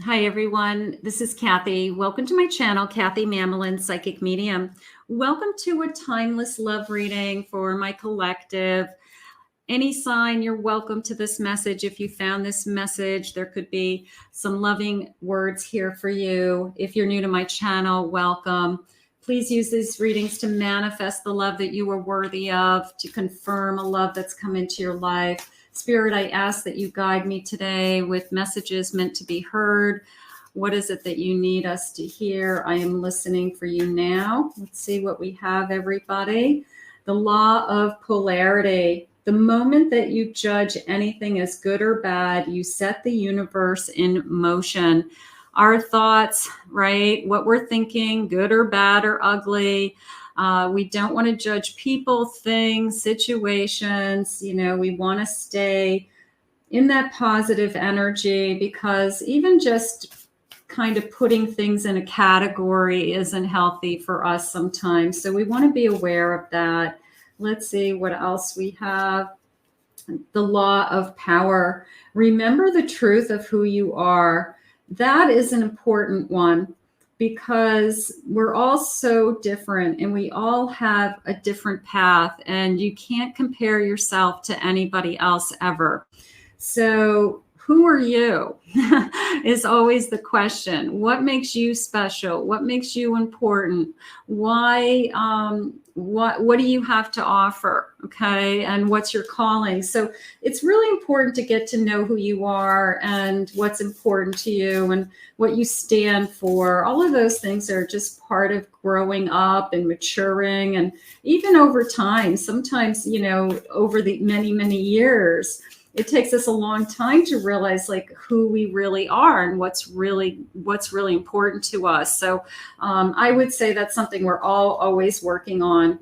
Hi, everyone. This is Kathy. Welcome to my channel, Kathy Mamelin, Psychic Medium. Welcome to a timeless love reading for my collective. Any sign, you're welcome to this message. If you found this message, there could be some loving words here for you. If you're new to my channel, welcome. Please use these readings to manifest the love that you are worthy of, to confirm a love that's come into your life. Spirit, I ask that you guide me today with messages meant to be heard. What is it that you need us to hear? I am listening for you now. Let's see what we have, everybody. The law of polarity. The moment that you judge anything as good or bad, you set the universe in motion. Our thoughts, right? What we're thinking, good or bad or ugly. We don't want to judge people, things, situations. You know, we want to stay in that positive energy, because even just kind of putting things in a category isn't healthy for us sometimes. So we want to be aware of that. Let's see what else we have. The law of power. Remember the truth of who you are. That is an important one, because we're all so different and we all have a different path, and you can't compare yourself to anybody else ever. So who are you is always the question. What makes you special? What makes you important? Why, what do you have to offer? Okay. And what's your calling? So it's really important to get to know who you are and what's important to you and what you stand for. All of those things are just part of growing up and maturing. And even over time, sometimes, you know, over the many, many years, it takes us a long time to realize like who we really are and what's really important to us. So I would say that's something we're all always working on.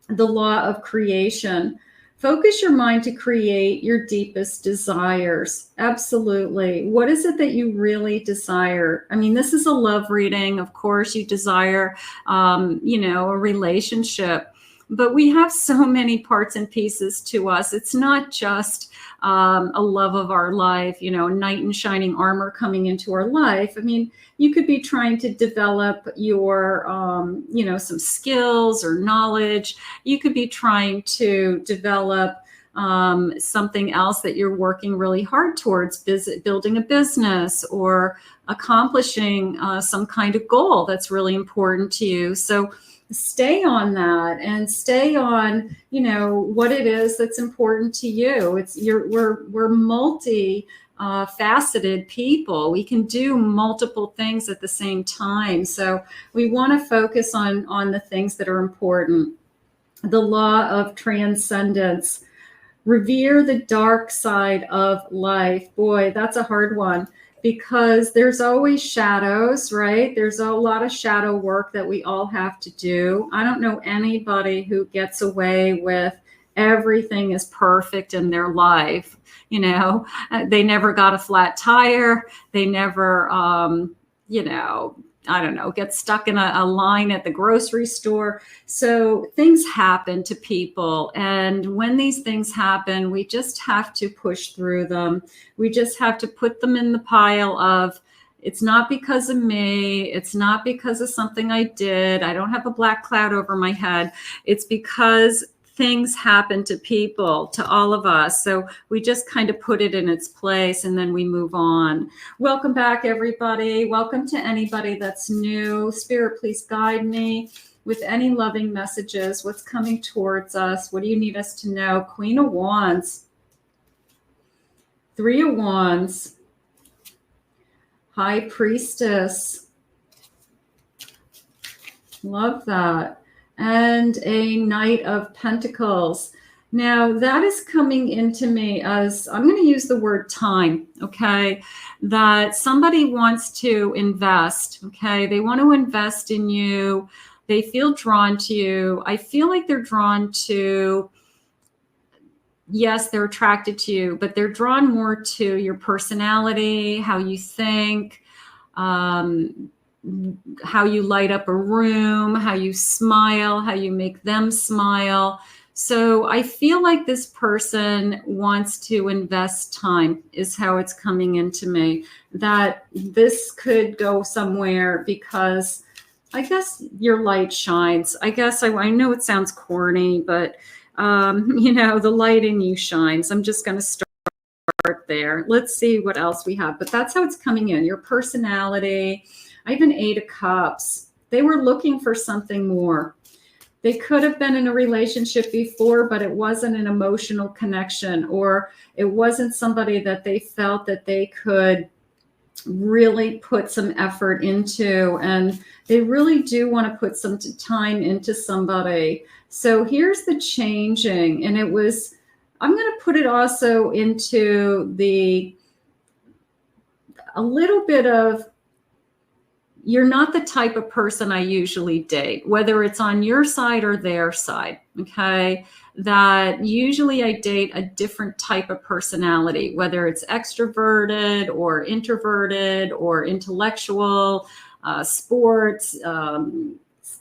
The law of creation. Focus your mind to create your deepest desires. Absolutely. What is it that you really desire? I mean, this is a love reading. Of course, you desire, you know, a relationship. But we have so many parts and pieces to us. It's not just a love of our life, you know, knight in shining armor coming into our life. I mean, you could be trying to develop your, you know, some skills or knowledge. You could be trying to develop something else that you're working really hard towards, building a business or accomplishing some kind of goal that's really important to you. So stay on that and stay on, you know, what it is that's important to you. We're multi faceted people. We can do multiple things at the same time. So we want to focus on the things that are important. The law of transcendence. Revere the dark side of life. Boy, that's a hard one, because there's always shadows, right? There's a lot of shadow work that we all have to do. I don't know anybody who gets away with everything is perfect in their life. You know, they never got a flat tire. They never, you know, I don't know, get stuck in a line at the grocery store. So things happen to people. And when these things happen, we just have to push through them. We just have to put them in the pile of, it's not because of me. It's not because of something I did. I don't have a black cloud over my head. It's because things happen to people, to all of us. So we just kind of put it in its place and then we move on. Welcome back, everybody. Welcome to anybody that's new. Spirit, please guide me with any loving messages. What's coming towards us? What do you need us to know? Queen of Wands. Three of Wands. High Priestess. Love that. And a Knight of Pentacles. Now that is coming into me as, I'm going to use the word time, okay? That somebody wants to invest, okay? They want to invest in you. They feel drawn to you. I feel like they're drawn to, yes, they're attracted to you, but they're drawn more to your personality, how you think, how you light up a room, how you smile, how you make them smile. So I feel like this person wants to invest time, is how it's coming into me, that this could go somewhere because I guess your light shines. I guess I know it sounds corny, but you know, the light in you shines. I'm just going to start there. Let's see what else we have. But that's how it's coming in. Your personality. I have an 8 of Cups. They were looking for something more. They could have been in a relationship before, but it wasn't an emotional connection, or it wasn't somebody that they felt that they could really put some effort into, and they really do want to put some time into somebody. So here's the changing, and it was, I'm going to put it also into a little bit of, you're not the type of person I usually date, whether it's on your side or their side, okay? That usually I date a different type of personality, whether it's extroverted or introverted or intellectual, sports,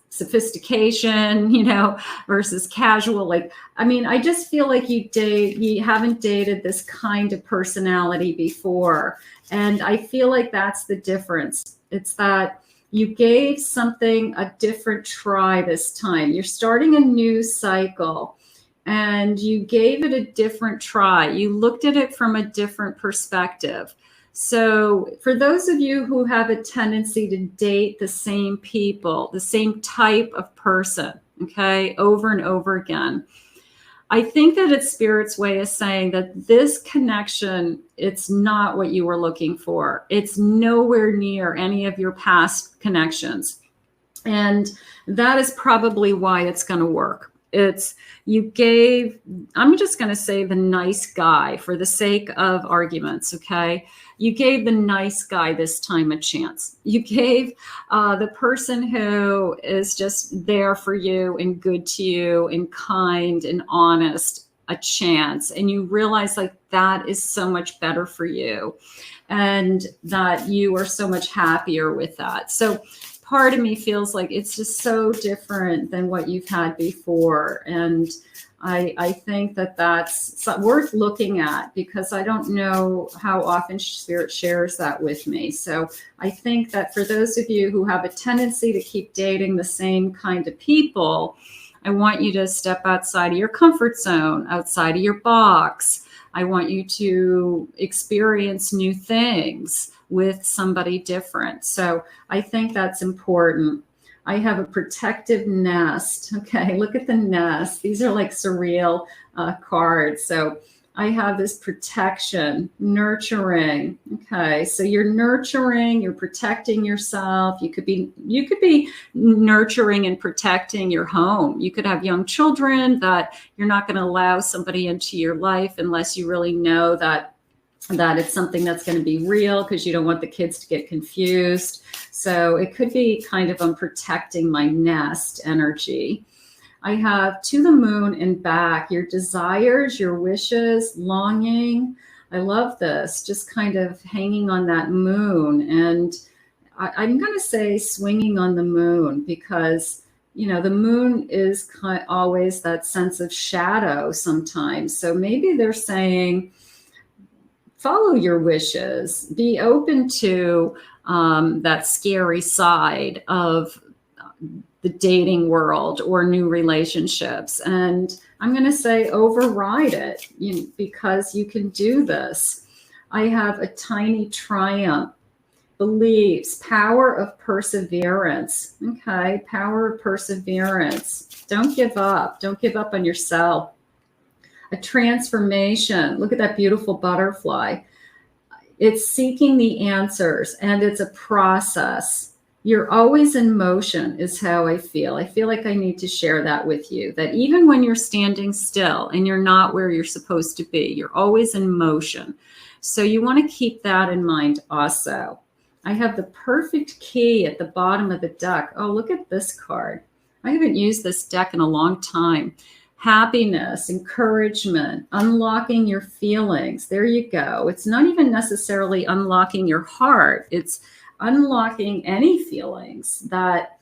sophistication, you know, versus casual. Like, I mean, I just feel like you haven't dated this kind of personality before. And I feel like that's the difference. It's that you gave something a different try this time. You're starting a new cycle and you gave it a different try. You looked at it from a different perspective. So for those of you who have a tendency to date the same people, the same type of person, okay, over and over again, I think that it's Spirit's way of saying that this connection, it's not what you were looking for. It's nowhere near any of your past connections. And that is probably why it's going to work. It's, you gave, I'm just going to say the nice guy for the sake of arguments, okay? You gave the nice guy this time a chance. You gave the person who is just there for you and good to you and kind and honest a chance. And you realize like that is so much better for you and that you are so much happier with that. So part of me feels like it's just so different than what you've had before. And I think that that's worth looking at because I don't know how often Spirit shares that with me. So I think that for those of you who have a tendency to keep dating the same kind of people, I want you to step outside of your comfort zone, outside of your box. I want you to experience new things with somebody different. So I think that's important. I have a protective nest. Okay, look at the nest. These are like surreal cards. So I have this protection, nurturing. Okay, so you're nurturing, you're protecting yourself. You could be nurturing and protecting your home. You could have young children that you're not going to allow somebody into your life unless you really know that it's something that's going to be real, because you don't want the kids to get confused. So it could be kind of, I'm protecting my nest energy. I have to the moon and back, your desires, your wishes, longing. I love this, just kind of hanging on that moon. And I'm going to say swinging on the moon because, you know, the moon is always that sense of shadow sometimes. So maybe they're saying, follow your wishes, be open to that scary side of the dating world or new relationships. And I'm going to say override it because you can do this. I have a tiny triumph, beliefs, power of perseverance. Okay, power of perseverance. Don't give up. Don't give up on yourself. A transformation. Look at that beautiful butterfly. It's seeking the answers and it's a process. You're always in motion is how I feel. I feel like I need to share that with you, that even when you're standing still and you're not where you're supposed to be, you're always in motion. So you want to keep that in mind also. I have the perfect key at the bottom of the deck. Oh, look at this card. I haven't used this deck in a long time. Happiness, encouragement, unlocking your feelings. There you go. It's not even necessarily unlocking your heart. It's unlocking any feelings that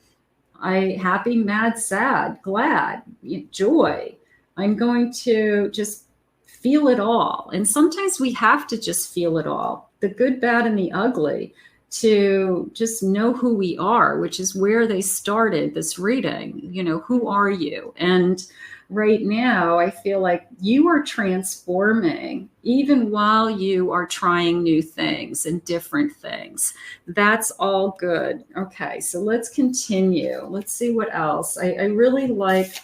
happy, mad, sad, glad, joy, I'm going to just feel it all. And sometimes we have to just feel it all, the good, bad, and the ugly, to just know who we are, which is where they started this reading. You know, who are you? And right now, I feel like you are transforming even while you are trying new things and different things. That's all good. Okay, so let's continue. Let's see what else. I really like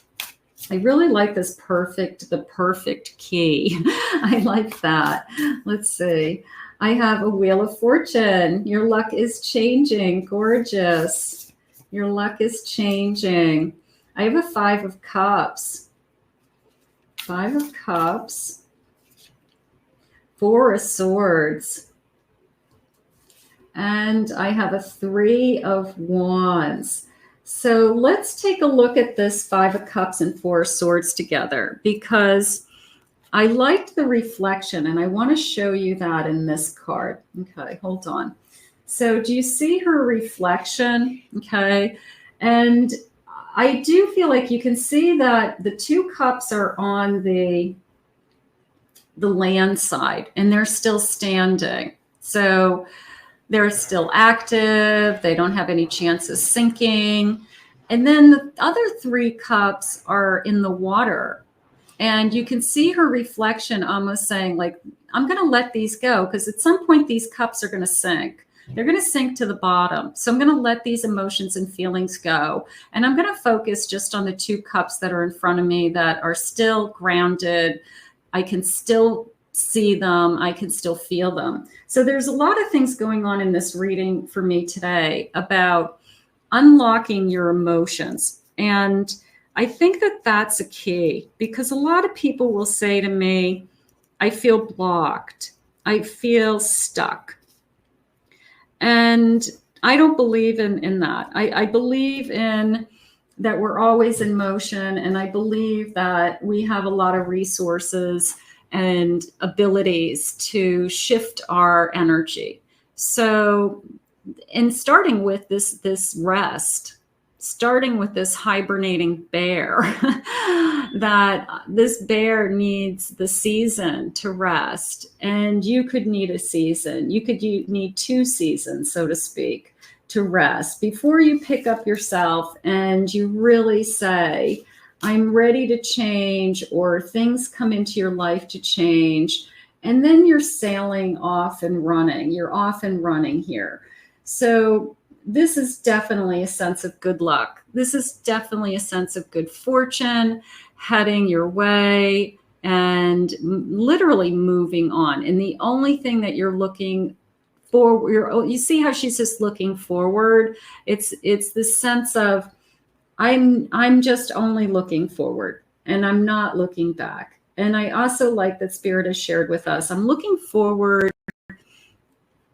this the perfect key. I like that. Let's see. I have a Wheel of Fortune. Your luck is changing. Gorgeous. Your luck is changing. I have a 5 of Cups. 5 of Cups. 4 of Swords. And I have a 3 of Wands. So let's take a look at this 5 of Cups and 4 of Swords together, because I liked the reflection and I want to show you that in this card. Okay, hold on. So do you see her reflection? Okay. And I do feel like you can see that the 2 cups are on the land side and they're still standing. So they're still active. They don't have any chance of sinking. And then the other 3 cups are in the water. And you can see her reflection almost saying, like, I'm going to let these go, because at some point these cups are going to sink. They're going to sink to the bottom. So I'm going to let these emotions and feelings go. And I'm going to focus just on the 2 cups that are in front of me that are still grounded. I can still see them. I can still feel them. So there's a lot of things going on in this reading for me today about unlocking your emotions. And I think that that's a key, because a lot of people will say to me, I feel blocked. I feel stuck. And I don't believe in that. I believe in that we're always in motion. And I believe that we have a lot of resources and abilities to shift our energy. So, and starting with this rest, starting with this hibernating bear, that this bear needs the season to rest. And you could need a season. You need 2 seasons, so to speak, to rest before you pick up yourself and you really say, I'm ready to change, or things come into your life to change. And then you're sailing off and running. You're off and running here. So this is definitely a sense of good luck. This is definitely a sense of good fortune heading your way and literally moving on. And the only thing that you're looking for, you see how she's just looking forward. It's the sense of, I'm just only looking forward and I'm not looking back. And I also like that Spirit has shared with us, I'm looking forward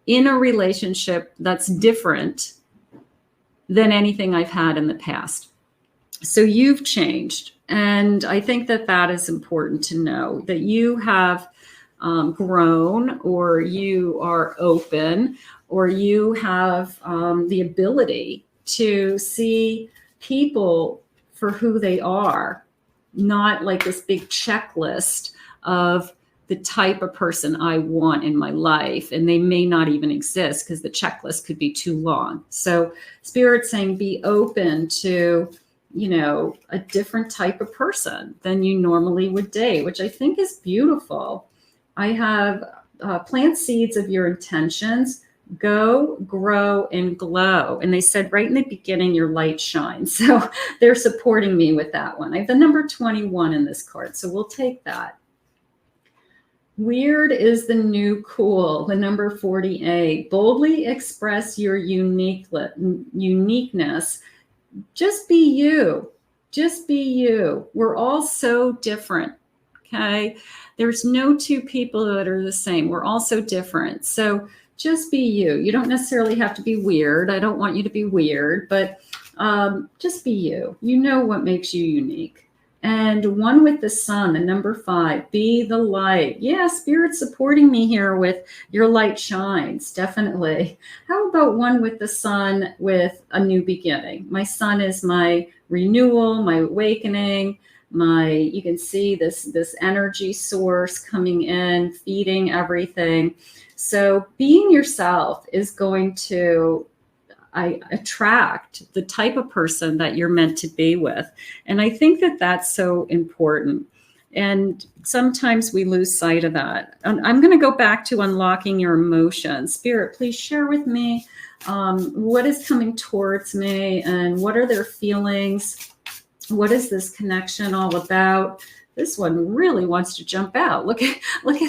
in a relationship that's different than anything I've had in the past. So you've changed. And I think that that is important to know, that you have grown, or you are open, or you have the ability to see people for who they are, not like this big checklist of the type of person I want in my life. And they may not even exist because the checklist could be too long. So Spirit's saying, be open to, a different type of person than you normally would date, which I think is beautiful. I have plant seeds of your intentions, go, grow, and glow. And they said right in the beginning, your light shines. So they're supporting me with that one. I have the number 21 in this card, so we'll take that. Weird is the new cool, the number 48. Boldly express your uniqueness. Just be you. Just be you. We're all so different, okay? There's no 2 people that are the same. We're all so different. So just be you. You don't necessarily have to be weird. I don't want you to be weird, but just be you. You know what makes you unique. And one with the sun, the number 5, be the light. Yeah, Spirit's supporting me here with your light shines, definitely. How about one with the sun with a new beginning? My sun is my renewal, my awakening, you can see this energy source coming in, feeding everything. So being yourself is going to attract the type of person that you're meant to be with. And I think that that's so important. And sometimes we lose sight of that. I'm going to go back to unlocking your emotions. Spirit, please share with me what is coming towards me and what are their feelings? What is this connection all about? This one really wants to jump out. Look at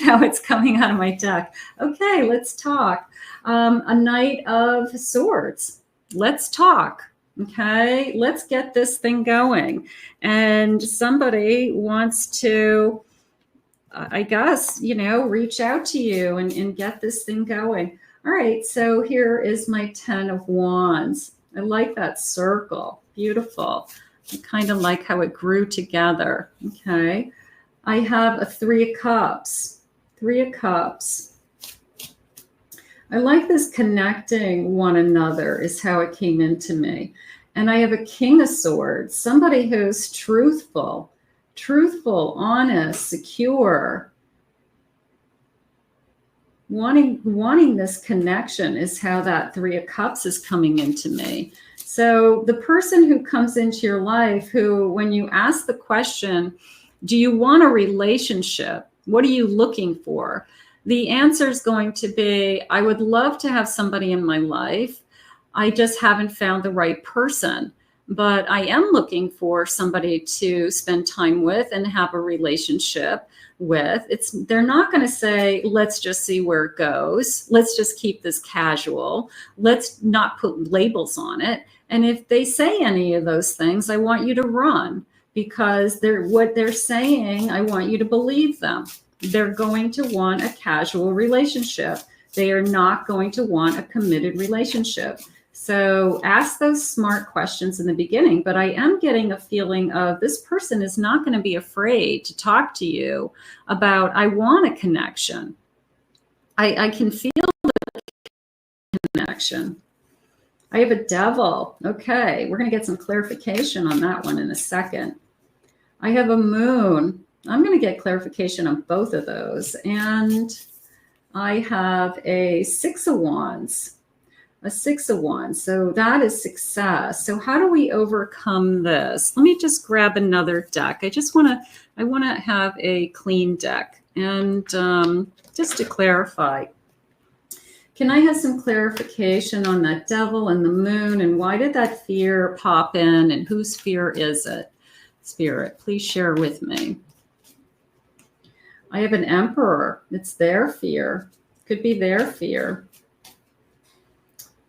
how it's coming out of my deck. Okay, let's talk. A Knight of Swords. Let's talk. Okay, let's get this thing going. And somebody wants to, I guess, reach out to you and get this thing going. All right, so here is my 10 of Wands. I like that circle. Beautiful. I kind of like how it grew together. Okay, I have a 3 of Cups. 3 of Cups. I like this connecting one another is how it came into me. And I have a King of Swords, somebody who's truthful, honest, secure. Wanting this connection is how that 3 of Cups is coming into me. So the person who comes into your life, who, when you ask the question, do you want a relationship? What are you looking for? The answer is going to be, I would love to have somebody in my life. I just haven't found the right person, but I am looking for somebody to spend time with and have a relationship with. They're not going to say, let's just see where it goes. Let's just keep this casual. Let's not put labels on it. And if they say any of those things, I want you to run, because what they're saying, I want you to believe them. They're going to want a casual relationship. They are not going to want a committed relationship. So ask those smart questions in the beginning, but I am getting a feeling of this person is not going to be afraid to talk to you about, I want a connection. I can feel the connection. I have a Devil. Okay, we're going to get some clarification on that one in a second. I have a Moon. I'm going to get clarification on both of those. And I have a 6 of Wands. A 6 of Wands. So that is success. So how do we overcome this? Let me just grab another deck. I want to have a clean deck. And just to clarify, can I have some clarification on that Devil and the Moon, and why did that fear pop in, and whose fear is it? Spirit, please share with me. I have an Emperor. It's their fear. Could be their fear.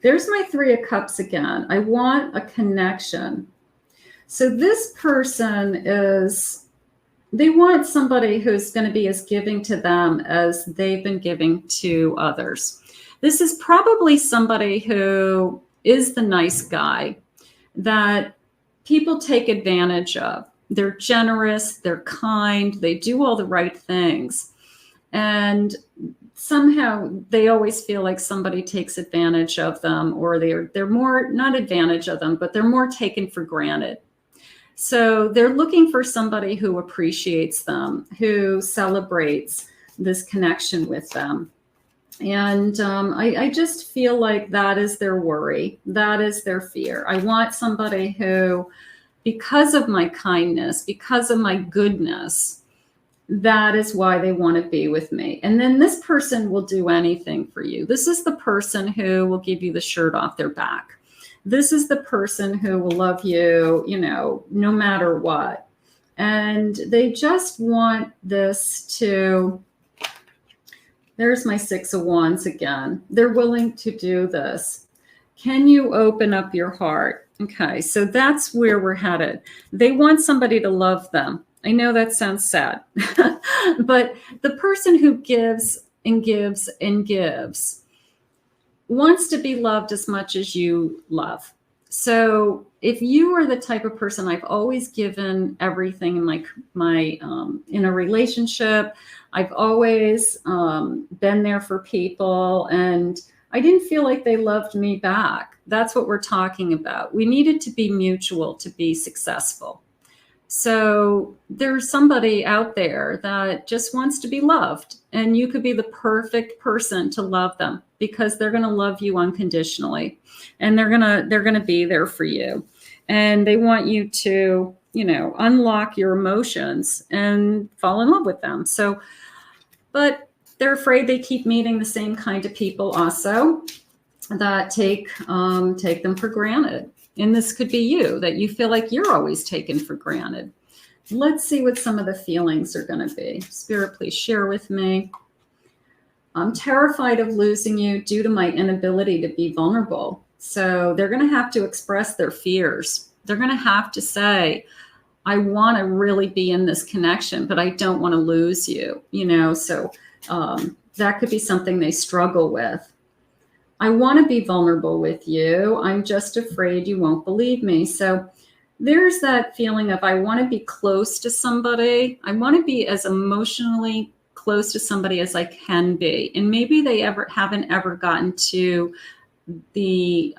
There's my 3 of Cups again. I want a connection. So this person they want somebody who's going to be as giving to them as they've been giving to others. This is probably somebody who is the nice guy that people take advantage of. They're generous, they're kind, they do all the right things. And somehow they always feel like somebody takes advantage of them, or they're more, not advantage of them, but they're more taken for granted. So they're looking for somebody who appreciates them, who celebrates this connection with them. And I just feel like that is their worry. That is their fear. I want somebody who, because of my kindness, because of my goodness, that is why they want to be with me. And then this person will do anything for you. This is the person who will give you the shirt off their back. This is the person who will love you, no matter what. And they just want this to, there's my 6 of Wands again. They're willing to do this. Can you open up your heart? Okay, so that's where we're headed. They want somebody to love them. I know that sounds sad, but the person who gives and gives and gives wants to be loved as much as you love. So if you are the type of person, I've always given everything in my in a relationship, I've always been there for people, and I didn't feel like they loved me back. That's what we're talking about. We needed to be mutual to be successful. So there's somebody out there that just wants to be loved, and you could be the perfect person to love them because they're going to love you unconditionally, and they're going to be there for you, and they want you to, you know, unlock your emotions and fall in love with them. So, but they're afraid they keep meeting the same kind of people also that take them for granted. And this could be you, that you feel like you're always taken for granted. Let's see what some of the feelings are going to be. Spirit, please share with me. I'm terrified of losing you due to my inability to be vulnerable. So they're going to have to express their fears. They're going to have to say, I want to really be in this connection, but I don't want to lose you, you know, so that could be something they struggle with. I want to be vulnerable with you. I'm just afraid you won't believe me. So there's that feeling of I want to be close to somebody. I want to be as emotionally close to somebody as I can be. And maybe they haven't ever gotten to the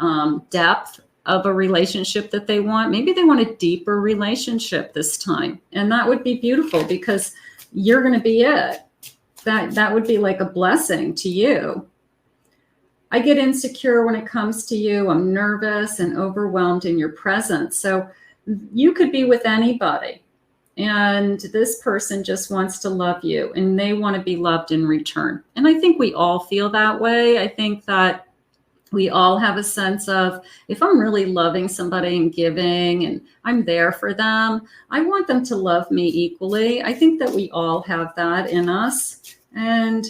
depth of a relationship that they want. Maybe they want a deeper relationship this time. And that would be beautiful because you're going to be it. That would be like a blessing to you. I get insecure when it comes to you. I'm nervous and overwhelmed in your presence. So you could be with anybody, and this person just wants to love you, and they want to be loved in return. And I think we all feel that way. I think that we all have a sense of, if I'm really loving somebody and giving and I'm there for them, I want them to love me equally. I think that we all have that in us. And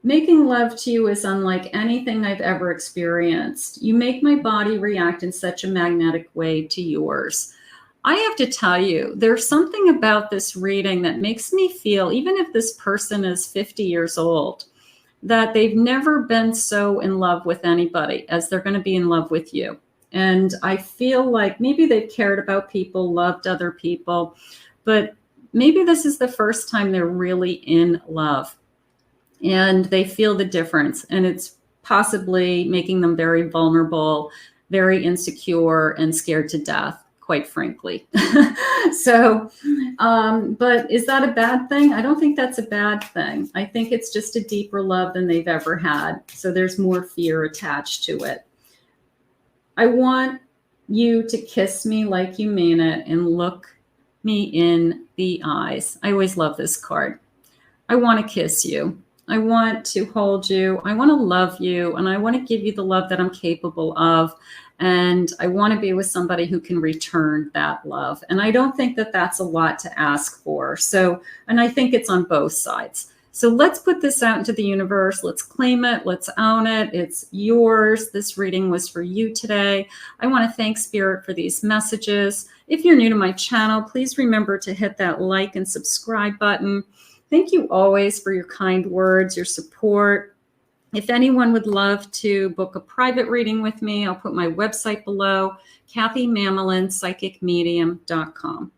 making love to you is unlike anything I've ever experienced. You make my body react in such a magnetic way to yours. I have to tell you, there's something about this reading that makes me feel, even if this person is 50 years old, that they've never been so in love with anybody as they're going to be in love with you. And I feel like maybe they've cared about people, loved other people, but maybe this is the first time they're really in love. And they feel the difference, and it's possibly making them very vulnerable, very insecure, and scared to death, quite frankly. So, but is that a bad thing? I don't think that's a bad thing. I think it's just a deeper love than they've ever had. So there's more fear attached to it. I want you to kiss me like you mean it and look me in the eyes. I always love this card. I want to kiss you. I want to hold you. I want to love you. And I want to give you the love that I'm capable of. And I want to be with somebody who can return that love. And I don't think that that's a lot to ask for. So, and I think it's on both sides. So let's put this out into the universe. Let's claim it. Let's own it. It's yours. This reading was for you today. I want to thank Spirit for these messages. If you're new to my channel, please remember to hit that like and subscribe button. Thank you always for your kind words, your support. If anyone would love to book a private reading with me, I'll put my website below, CathyMamolinsPsychicMedium.com.